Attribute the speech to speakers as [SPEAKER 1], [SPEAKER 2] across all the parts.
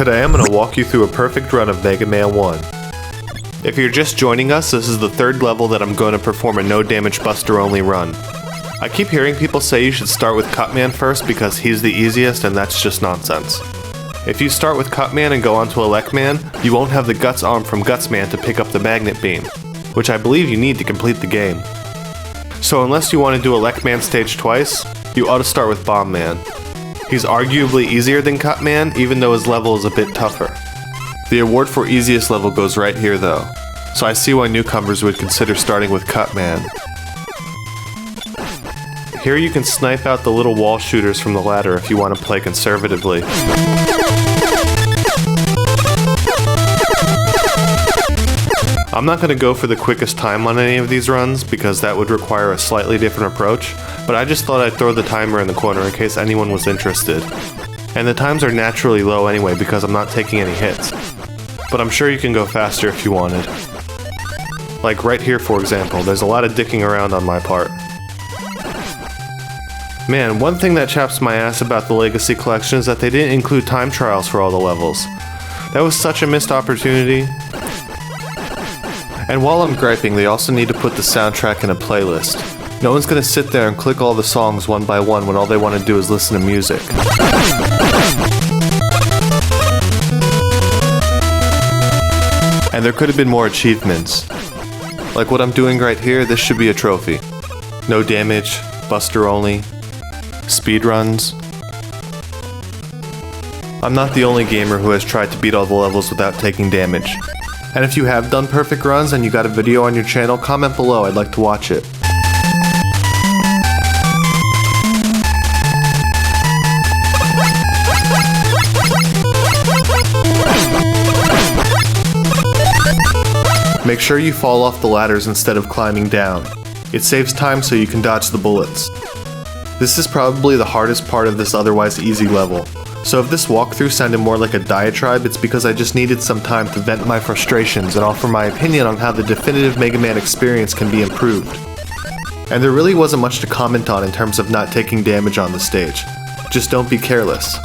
[SPEAKER 1] Today I'm going to walk you through a perfect run of Megaman 1. If you're just joining us, this is the third level that I'm going to perform a no damage buster only run. I keep hearing people say you should start with Cutman first because he's the easiest, and that's just nonsense. If you start with Cutman and go on to elecman, you won't have the gutsarm from gutsman to pick up the magnet beam, which I believe you need to complete the game. So unless you want to do elecman stage twice, you ought to start with Bombman. He's arguably easier than Cutman, even though his level is a bit tougher. The award for easiest level goes right here though, so I see why newcomers would consider starting with Cutman. Here you can snipe out the little wall shooters from the ladder if you want to play conservatively. I'm not going to go for the quickest time on any of these runs because that would require a slightly different approach, but I just thought I'd throw the timer in the corner in case anyone was interested. And the times are naturally low anyway because I'm not taking any hits. But I'm sure you can go faster if you wanted. Like right here for example, there's a lot of dicking around on my part. Man, one thing that chaps my ass about the Legacy Collection is that they didn't include time trials for all the levels. That was such a missed opportunity. And while I'm griping, they also need to put the soundtrack in a playlist. No one's gonna sit there and click all the songs one by one when all they want to do is listen to music. And there could have been more achievements. Like what I'm doing right here, this should be a trophy. No damage, buster only, speedruns. I'm not the only gamer who has tried to beat all the levels without taking damage. And if you have done perfect runs and you got a video on your channel, comment below, I'd like to watch it. Make sure you fall off the ladders instead of climbing down. It saves time so you can dodge the bullets. This is probably the hardest part of this otherwise easy level. So if this walkthrough sounded more like a diatribe, it's because I just needed some time to vent my frustrations and offer my opinion on how the definitive Megaman experience can be improved. And there really wasn't much to comment on in terms of not taking damage on the stage. Just don't be careless.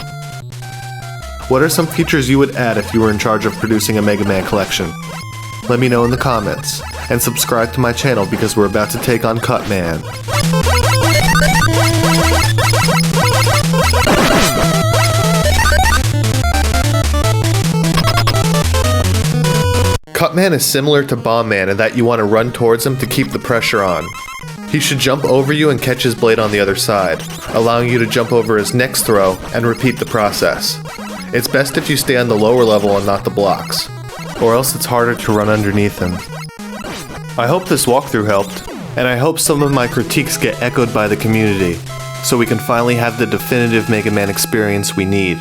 [SPEAKER 1] What are some features you would add if you were in charge of producing a Megaman collection? Let me know in the comments, and subscribe to my channel because we're about to take on Cutman. Cutman is similar to Bombman in that you want to run towards him to keep the pressure on. He should jump over you and catch his blade on the other side, allowing you to jump over his next throw and repeat the process. It's best if you stay on the lower level and not the blocks, or else it's harder to run underneath him. I hope this walkthrough helped, and I hope some of my critiques get echoed by the community, so we can finally have the definitive Megaman experience we need.